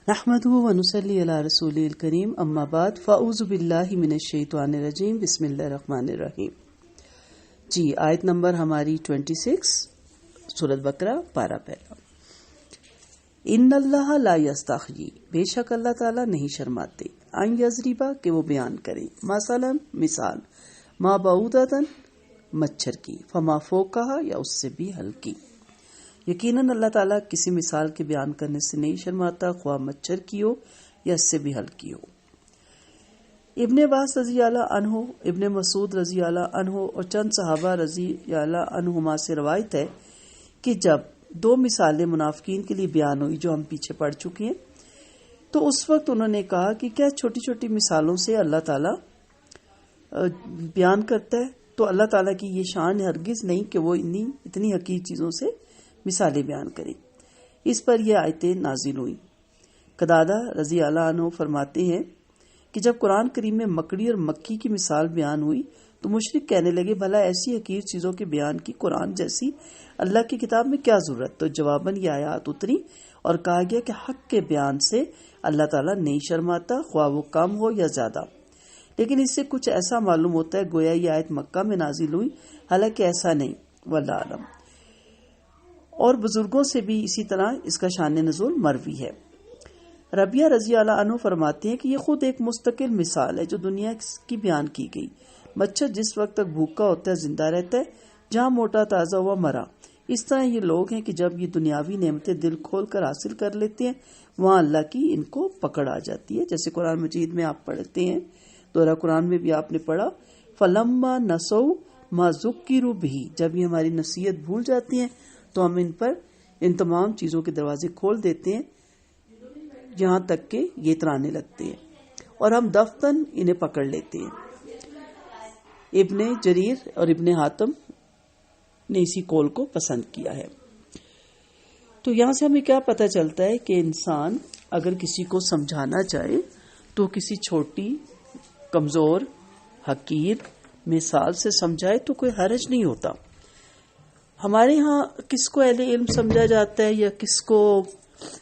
نحمده ونصلي على رسوله الكريم اما بعد فاعوذ باللہ من الشیطان الرجیم بسم اللہ الرحمن الرحیم. جی آیت نمبر ہماری 26 سورۃ بقرہ پارہ پہلا. ان اللہ لا یستحیی، بے شک اللہ تعالیٰ نہیں شرماتے، ان یضربا کہ وہ بیان کریں، مثلا مثال، ما بعودۃ مچھر کی، فما فوقہا یا اس سے بھی ہلکی. یقیناً اللہ تعالیٰ کسی مثال کے بیان کرنے سے نہیں شرماتا، خواہ مچھر کی ہو یا اس سے بھی ہلکی ہو. ابن عباس رضی اللہ عنہ، ابن مسعود رضی اللہ عنہ اور چند صحابہ رضی اللہ عنہما سے روایت ہے کہ جب دو مثالیں منافقین کے لیے بیان ہوئی جو ہم پیچھے پڑھ چکے ہیں، تو اس وقت انہوں نے کہا کہ کیا چھوٹی چھوٹی مثالوں سے اللہ تعالیٰ بیان کرتا ہے؟ تو اللہ تعالیٰ کی یہ شان ہرگز نہیں کہ وہ اتنی حقیر چیزوں سے مثالیں بیان کریں. اس پر یہ آیتیں نازل ہوئی. قتادہ رضی اللہ عنہ فرماتے ہیں کہ جب قرآن کریم میں مکڑی اور مکھی کی مثال بیان ہوئی تو مشرک کہنے لگے بھلا ایسی حقیر چیزوں کے بیان کی قرآن جیسی اللہ کی کتاب میں کیا ضرورت؟ تو جواباً یہ آیات اتری اور کہا گیا کہ حق کے بیان سے اللہ تعالیٰ نہیں شرماتا، خواہ وہ کم ہو یا زیادہ. لیکن اس سے کچھ ایسا معلوم ہوتا ہے گویا یہ آیت مکہ میں نازل ہوئی، حالانکہ ایسا نہیں، واللہ اعلم. اور بزرگوں سے بھی اسی طرح اس کا شان نزول مروی ہے. ربیہ رضی اللہ عنہ فرماتے ہیں کہ یہ خود ایک مستقل مثال ہے جو دنیا کی بیان کی گئی. مچھر جس وقت تک بھوکا ہوتا ہے زندہ رہتا ہے، جہاں موٹا تازہ ہوا مرا. اس طرح یہ لوگ ہیں کہ جب یہ دنیاوی نعمتیں دل کھول کر حاصل کر لیتے ہیں، وہاں اللہ کی ان کو پکڑ آ جاتی ہے. جیسے قرآن مجید میں آپ پڑھتے ہیں، دورہ قرآن میں بھی آپ نے پڑھا، فلما نسوا ما ذکروا بہ، جب یہ ہماری نصیحت بھول جاتی ہیں تو ہم ان تمام چیزوں کے دروازے کھول دیتے ہیں یہاں تک کہ یہ اترانے لگتے ہیں اور ہم دفتن انہیں پکڑ لیتے ہیں. ابن جریر اور ابن حاتم نے اسی قول کو پسند کیا ہے. تو یہاں سے ہمیں کیا پتہ چلتا ہے کہ انسان اگر کسی کو سمجھانا چاہے تو کسی چھوٹی، کمزور، حقیر مثال سے سمجھائے تو کوئی حرج نہیں ہوتا. ہمارے ہاں کس کو اہل علم سمجھا جاتا ہے یا کس کو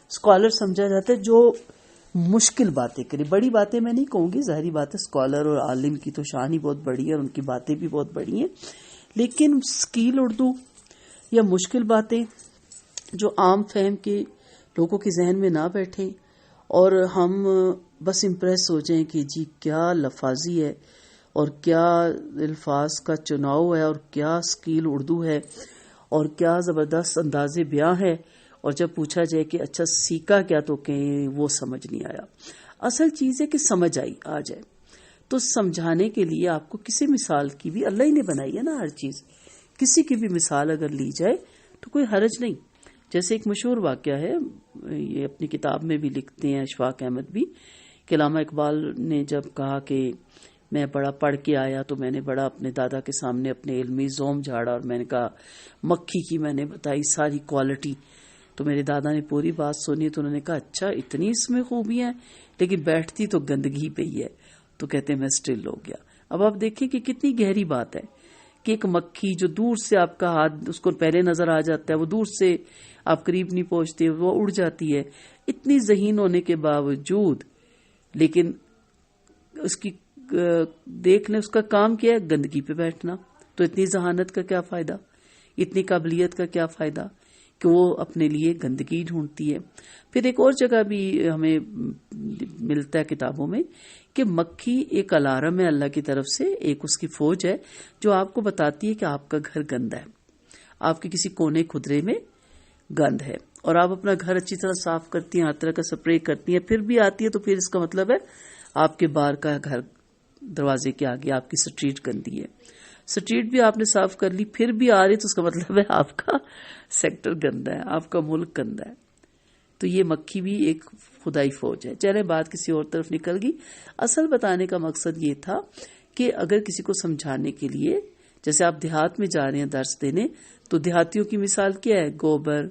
اسکالر سمجھا جاتا ہے؟ جو مشکل باتیں کرے. بڑی باتیں میں نہیں کہوں گی، ظاہری بات ہے اسکالر اور عالم کی تو شان ہی بہت بڑی ہے اور ان کی باتیں بھی بہت بڑی ہیں، لیکن اسکیل اردو یا مشکل باتیں جو عام فہم کے لوگوں کے ذہن میں نہ بیٹھیں اور ہم بس امپریس ہو جائیں کہ جی کیا لفاظی ہے اور کیا الفاظ کا چناؤ ہے اور کیا اسکیل اردو ہے اور کیا زبردست انداز بیاں ہے، اور جب پوچھا جائے کہ اچھا سیکھا کیا تو کہیں وہ سمجھ نہیں آیا. اصل چیز ہے کہ سمجھ آ جائے. تو سمجھانے کے لیے آپ کو کسی مثال کی بھی، اللہ ہی نے بنائی ہے نا ہر چیز، کسی کی بھی مثال اگر لی جائے تو کوئی حرج نہیں. جیسے ایک مشہور واقعہ ہے، یہ اپنی کتاب میں بھی لکھتے ہیں اشفاق احمد بھی، کہ علامہ اقبال نے جب کہا کہ میں بڑا پڑھ کے آیا تو میں نے بڑا اپنے دادا کے سامنے اپنے علمی زوم جھاڑا اور میں نے کہا مکھی کی میں نے بتائی ساری کوالٹی. تو میرے دادا نے پوری بات سنی تو انہوں نے کہا اچھا اتنی اس میں خوبیاں ہیں، لیکن بیٹھتی تو گندگی پہ ہی ہے. تو کہتے ہیں میں سٹل ہو گیا. اب آپ دیکھیں کہ کتنی گہری بات ہے کہ ایک مکھی جو دور سے آپ کا ہاتھ اس کو پہلے نظر آ جاتا ہے، وہ دور سے آپ قریب نہیں پہنچتے، وہ اڑ جاتی ہے اتنی ذہین ہونے کے باوجود، لیکن اس کی دیکھ لیں اس کا کام کیا ہے، گندگی پہ بیٹھنا. تو اتنی ذہانت کا کیا فائدہ، اتنی قابلیت کا کیا فائدہ کہ وہ اپنے لیے گندگی ڈھونڈتی ہے. پھر ایک اور جگہ بھی ہمیں ملتا ہے کتابوں میں کہ مکھی ایک الارم ہے اللہ کی طرف سے، ایک اس کی فوج ہے جو آپ کو بتاتی ہے کہ آپ کا گھر گندا ہے، آپ کے کسی کونے کھدرے میں گند ہے، اور آپ اپنا گھر اچھی طرح صاف کرتی ہیں، ہر طرح کا سپرے کرتی ہیں، پھر بھی آتی ہے تو پھر اس کا مطلب ہے آپ کے باہر کا گھر، دروازے کے آگے آپ کی سٹریٹ گندی ہے. سٹریٹ بھی آپ نے صاف کر لی پھر بھی آ رہی تو اس کا مطلب ہے آپ کا سیکٹر گندا ہے، آپ کا ملک گندا ہے. تو یہ مکھی بھی ایک خدائی فوج ہے. چلے بات کسی اور طرف نکل گئی. اصل بتانے کا مقصد یہ تھا کہ اگر کسی کو سمجھانے کے لیے، جیسے آپ دیہات میں جا رہے ہیں درس دینے، تو دیہاتیوں کی مثال کیا ہے؟ گوبر،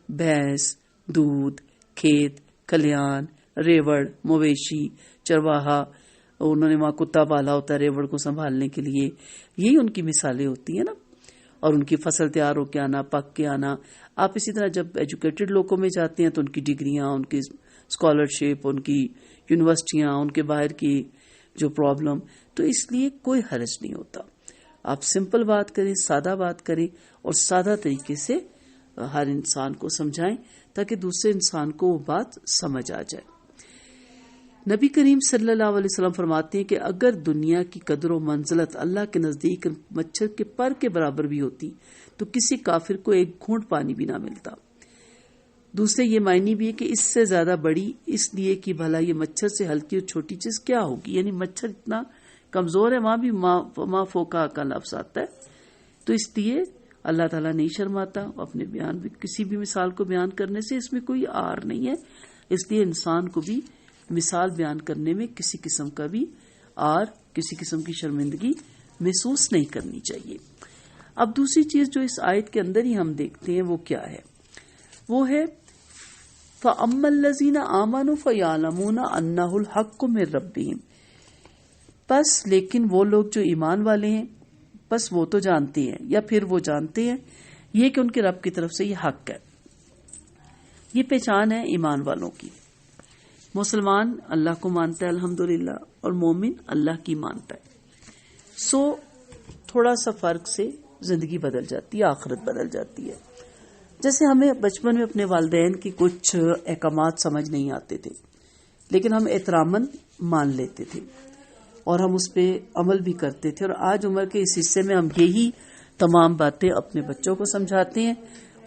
بھینس، دودھ، کھیت، کھلیان، ریوڑ، مویشی، چرواہا، انہوں نے وہاں کتا پالا ہوتا ہے ریوڑ کو سنبھالنے کے لیے، یہی ان کی مثالیں ہوتی ہیں نا. اور ان کی فصل تیار ہو کے آنا، پک کے آنا. آپ اسی طرح جب ایجوکیٹڈ لوگوں میں جاتے ہیں تو ان کی ڈگریاں، ان کی اسکالرشپ، ان کی یونیورسٹیاں، ان کے باہر کی جو پرابلم، تو اس لیے کوئی حرج نہیں ہوتا. آپ سمپل بات کریں، سادہ بات کریں اور سادہ طریقے سے ہر انسان کو سمجھائیں تاکہ دوسرے انسان کو وہ بات سمجھ آ جائے. نبی کریم صلی اللہ علیہ وسلم فرماتے ہیں کہ اگر دنیا کی قدر و منزلت اللہ کے نزدیک مچھر کے پر کے برابر بھی ہوتی تو کسی کافر کو ایک گھونٹ پانی بھی نہ ملتا. دوسرے یہ معنی بھی ہے کہ اس سے زیادہ بڑی اس لیے کہ بھلا یہ مچھر سے ہلکی اور چھوٹی چیز کیا ہوگی، یعنی مچھر اتنا کمزور ہے، وہاں بھی ما فوقا کا لفظ آتا ہے. تو اس لیے اللہ تعالیٰ نہیں شرماتا اپنے بیان بھی، کسی بھی مثال کو بیان کرنے سے اس میں کوئی آر نہیں ہے. اس لیے انسان کو بھی مثال بیان کرنے میں کسی قسم کا بھی آر، کسی قسم کی شرمندگی محسوس نہیں کرنی چاہیے. اب دوسری چیز جو اس آیت کے اندر ہی ہم دیکھتے ہیں وہ کیا ہے، وہ ہے فَأَمَّا الَّذِينَ آمَنُوا فَيَعْلَمُونَ أَنَّهُ الْحَقُّ مِن رَّبِّهِمْ. بس لیکن وہ لوگ جو ایمان والے ہیں بس وہ تو جانتے ہیں، یا پھر وہ جانتے ہیں یہ کہ ان کے رب کی طرف سے یہ حق ہے. یہ پہچان ہے ایمان والوں کی. مسلمان اللہ کو مانتا ہے الحمدللہ، اور مومن اللہ کی مانتا ہے. سو تھوڑا سا فرق سے زندگی بدل جاتی ہے، آخرت بدل جاتی ہے. جیسے ہمیں بچپن میں اپنے والدین کی کچھ احکامات سمجھ نہیں آتے تھے، لیکن ہم احتراماً مان لیتے تھے اور ہم اس پہ عمل بھی کرتے تھے. اور آج عمر کے اس حصے میں ہم یہی تمام باتیں اپنے بچوں کو سمجھاتے ہیں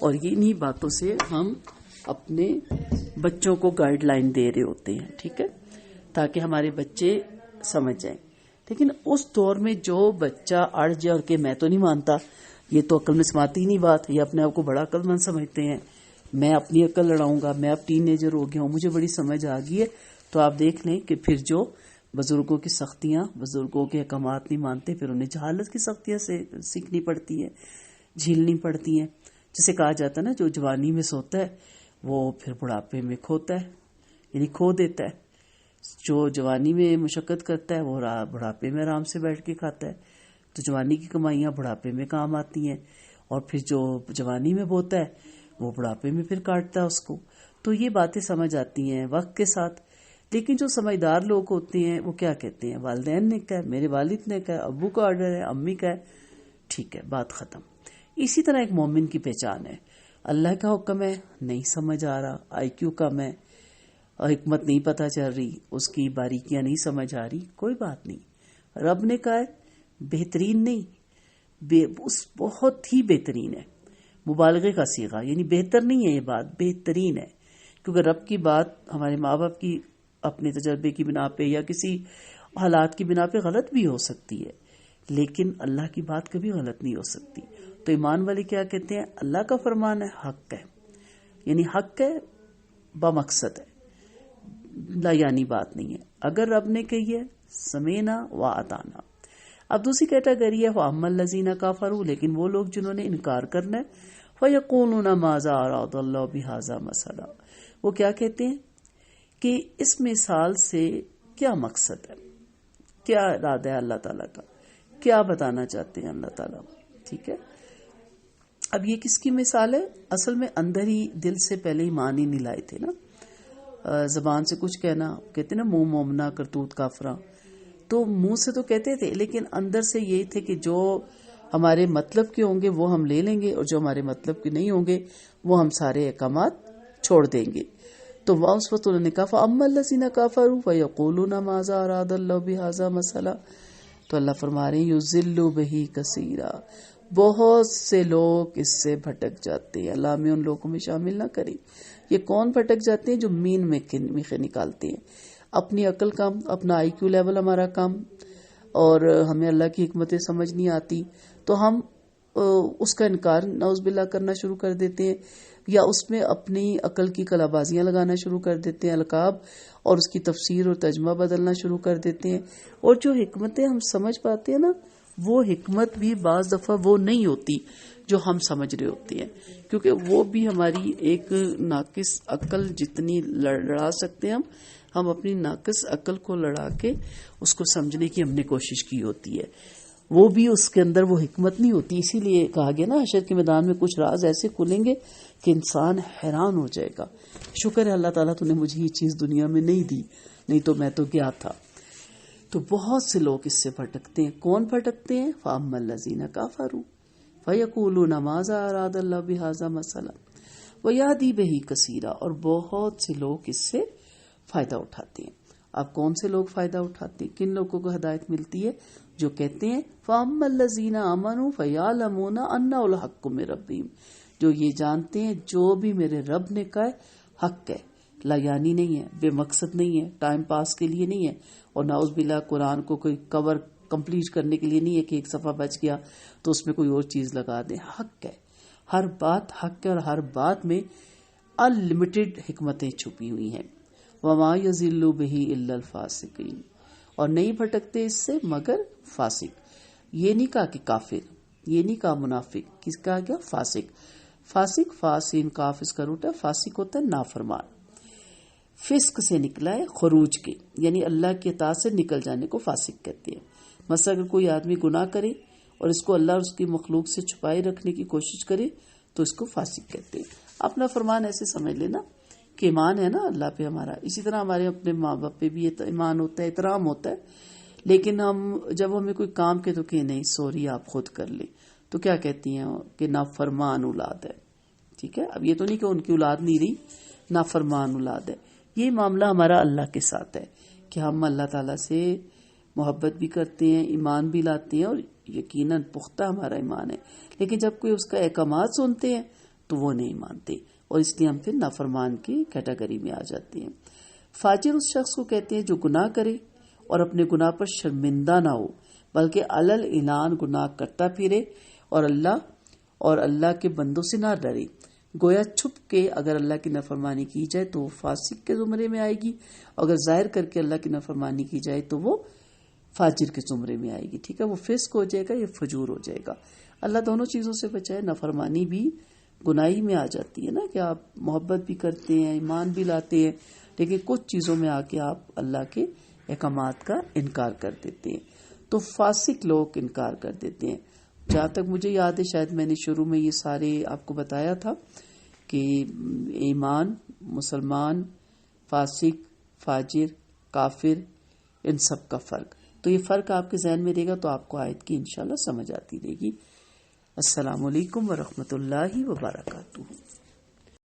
اور انہی باتوں سے ہم اپنے بچوں کو گائیڈ لائن دے رہے ہوتے ہیں، ٹھیک ہے، تاکہ ہمارے بچے سمجھ جائیں. لیکن اس دور میں جو بچہ اڑ جائے اور کہ میں تو نہیں مانتا، یہ تو عقل میں سماتی ہی نہیں بات، یہ اپنے آپ کو بڑا عقل مند سمجھتے ہیں، میں اپنی عقل لڑاؤں گا، میں اب ٹین ایجر ہو گیا ہوں، مجھے بڑی سمجھ آ گئی ہے. تو آپ دیکھ لیں کہ پھر جو بزرگوں کی سختیاں، بزرگوں کے احکامات نہیں مانتے، پھر انہیں جہالت کی سختیاں سے سیکھنی پڑتی ہیں، جھیلنی پڑتی ہیں. جسے کہا جاتا ہے نا جو جوانی میں سوتا ہے وہ پھر بڑھاپے میں کھوتا ہے، یعنی کھو دیتا ہے. جو جوانی میں مشقت کرتا ہے وہ بڑھاپے میں آرام سے بیٹھ کے کھاتا ہے. تو جوانی کی کمائیاں بڑھاپے میں کام آتی ہیں، اور پھر جو جوانی میں بوتا ہے وہ بڑھاپے میں پھر کاٹتا ہے اس کو. تو یہ باتیں سمجھ آتی ہیں وقت کے ساتھ. لیکن جو سمجھدار لوگ ہوتے ہیں وہ کیا کہتے ہیں، والدین نے کہا، میرے والد نے کہا، ابو کا آرڈر ہے، امی کا ہے، ٹھیک ہے، بات ختم. اسی طرح ایک مومن کی پہچان ہے، اللہ کا حکم ہے نہیں سمجھ آ رہا، آئی کیو کم ہے اور حکمت نہیں پتہ چل رہی، اس کی باریکیاں نہیں سمجھ آ رہی، کوئی بات نہیں. رب نے کہا ہے بہترین نہیں، بہت ہی بہترین ہے، مبالغے کا صیغہ، یعنی بہتر نہیں ہے یہ بات، بہترین ہے. کیونکہ رب کی بات ہمارے ماں باپ کی اپنے تجربے کی بنا پہ یا کسی حالات کی بنا پہ غلط بھی ہو سکتی ہے، لیکن اللہ کی بات کبھی غلط نہیں ہو سکتی. تو ایمان والے کیا کہتے ہیں، اللہ کا فرمان ہے، حق ہے، یعنی حق ہے، بمقصد ہے، لا یعنی بات نہیں ہے. اگر رب نے کہی ہے سمینا و اطعنا. اب دوسری کیٹیگری ہے وَأَمَّا الَّذِينَ كَفَرُوا، لیکن وہ لوگ جنہوں نے انکار کرنا ہے، فَيَقُولُونَ مَاذَا أَرَادَ اللَّهُ بِهَذَا مَثَلًا. وہ کیا کہتے ہیں کہ اس مثال سے کیا مقصد ہے، کیا ارادہ ہے اللہ تعالیٰ کا، کیا بتانا چاہتے ہیں اللہ تعالیٰ. ٹھیک ہے، اب یہ کس کی مثال ہے، اصل میں اندر ہی دل سے پہلے ہی مان ہی نہیں لائے تھے نا. زبان سے کچھ کہنا، کہتے نا منہ مومنا کرتوت کافراں، تو منہ سے تو کہتے تھے لیکن اندر سے یہی تھے کہ جو ہمارے مطلب کے ہوں گے وہ ہم لے لیں گے اور جو ہمارے مطلب کے نہیں ہوں گے وہ ہم سارے احکامات چھوڑ دیں گے. تو اس وقت انہوں نے کہا فَأَمَّا الَّذِينَ كَفَرُوا فَيَقُولُونَ مَاذَا أَرَادَ اللَّهُ بِهَذَا مَثَلًا. تو اللہ فرما رہے ہیں یُضِلُّ بِهِ كَثِيرًا، بہت سے لوگ اس سے بھٹک جاتے ہیں. اللہ ہمیں ان لوگوں میں شامل نہ کرے. یہ کون بھٹک جاتے ہیں، جو مین میخے نکالتے ہیں، اپنی عقل کم، اپنا آئی کیو لیول ہمارا کم، اور ہمیں اللہ کی حکمتیں سمجھ نہیں آتی تو ہم اس کا انکار نعوذ باللہ کرنا شروع کر دیتے ہیں، یا اس میں اپنی عقل کی کلا بازیاں لگانا شروع کر دیتے ہیں، القاب اور اس کی تفسیر اور ترجمہ بدلنا شروع کر دیتے ہیں. اور جو حکمتیں ہم سمجھ پاتے ہیں نا، وہ حکمت بھی بعض دفعہ وہ نہیں ہوتی جو ہم سمجھ رہے ہوتے ہیں، کیونکہ وہ بھی ہماری ایک ناقص عقل جتنی لڑا سکتے ہیں ہم اپنی ناقص عقل کو لڑا کے اس کو سمجھنے کی ہم نے کوشش کی ہوتی ہے. وہ بھی اس کے اندر وہ حکمت نہیں ہوتی. اسی لیے کہا گیا نا حشر کے میدان میں کچھ راز ایسے کھلیں گے کہ انسان حیران ہو جائے گا. شکر ہے اللہ تعالیٰ تو نے مجھے یہ چیز دنیا میں نہیں دی، نہیں تو میں تو گیا تھا. تو بہت سے لوگ اس سے بھٹکتے ہیں. کون بھٹکتے ہیں؟ فَأَمَّا الَّذِينَ كَفَرُوا فَيَقُولُونَ مَاذَا أَرَادَ اللَّهُ بِهَذَا مَثَلًا وَيَهْدِي بِهِ كَثِيرًا. اور بہت سے لوگ اس سے فائدہ اٹھاتے ہیں. اب کون سے لوگ فائدہ اٹھاتے ہیں؟ کن لوگوں کو ہدایت ملتی ہے؟ جو کہتے ہیں فَأَمَّا الَّذِينَ آمَنُوا فَيَعْلَمُونَ أَنَّهُ الْحَقُّ مِن رَبِّهِمْ. جو یہ جانتے ہیں جو بھی میرے رب نے کہا ہے حق ہے، لا یعنی نہیں ہے، بے مقصد نہیں ہے، ٹائم پاس کے لیے نہیں ہے. اور نعوذ باللہ قرآن کو کوئی کور کمپلیٹ کرنے کے لیے نہیں ہے کہ ایک صفحہ بچ گیا تو اس میں کوئی اور چیز لگا دیں. حق ہے، ہر بات حق ہے، اور ہر بات میں انلمیٹڈ حکمتیں چھپی ہوئی ہیں. وَمَا يَضِلُّ بِهِ إِلَّا الْفَاسِقِينَ. اور نہیں بھٹکتے اس سے مگر فاسق. یہ نہیں کہا کہ کافر، یہ نہیں کہا منافق، کس کہا گیا؟ فاسق. فاسق فاسین کاف اس کا روٹ ہے. فاسق ہوتا ہے نافرمان. فسق سے نکلا ہے خروج کے، یعنی اللہ کی اطاعت سے نکل جانے کو فاسق کہتے ہیں. مثلا اگر کوئی آدمی گناہ کرے اور اس کو اللہ اور اس کی مخلوق سے چھپائے رکھنے کی کوشش کرے تو اس کو فاسق کہتے ہیں. اپنا فرمان ایسے سمجھ لینا کہ ایمان ہے نا اللہ پہ ہمارا، اسی طرح ہمارے اپنے ماں باپ پہ بھی ایمان ہوتا ہے، احترام ہوتا ہے. لیکن ہم جب ہمیں کوئی کام کے تو کہ نہیں سوری آپ خود کر لیں تو کیا کہتی ہیں کہ نافرمان اولاد ہے. ٹھیک ہے، اب یہ تو نہیں کہ ان کی اولاد نہیں رہی، نافرمان اولاد ہے. یہ معاملہ ہمارا اللہ کے ساتھ ہے کہ ہم اللہ تعالیٰ سے محبت بھی کرتے ہیں، ایمان بھی لاتے ہیں، اور یقیناً پختہ ہمارا ایمان ہے. لیکن جب کوئی اس کا احکامات سنتے ہیں تو وہ نہیں مانتے، اور اس لیے ہم پھر نافرمان کی کیٹیگری میں آ جاتے ہیں. فاجر اس شخص کو کہتے ہیں جو گناہ کرے اور اپنے گناہ پر شرمندہ نہ ہو بلکہ علل اعلان گناہ کرتا پھرے اور اللہ کے بندوں سے نہ ڈرے. گویا چھپ کے اگر اللہ کی نافرمانی کی جائے تو وہ فاسق کے زمرے میں آئے گی، اگر ظاہر کر کے اللہ کی نافرمانی کی جائے تو وہ فاجر کے زمرے میں آئے گی. ٹھیک ہے، وہ فسق ہو جائے گا یا فجور ہو جائے گا. اللہ دونوں چیزوں سے بچائے. نافرمانی بھی گناہی میں آ جاتی ہے نا کہ آپ محبت بھی کرتے ہیں، ایمان بھی لاتے ہیں، لیکن کچھ چیزوں میں آ کے آپ اللہ کے احکامات کا انکار کر دیتے ہیں. تو فاسق لوگ انکار کر دیتے ہیں. جہاں تک مجھے یاد ہے شاید میں نے شروع میں یہ سارے آپ کو بتایا تھا کہ ایمان، مسلمان، فاسق، فاجر، کافر، ان سب کا فرق. تو یہ فرق آپ کے ذہن میں رہے گا تو آپ کو آیت کی انشاءاللہ سمجھ آتی رہے گی. السلام علیکم ورحمۃ اللہ وبرکاتہ.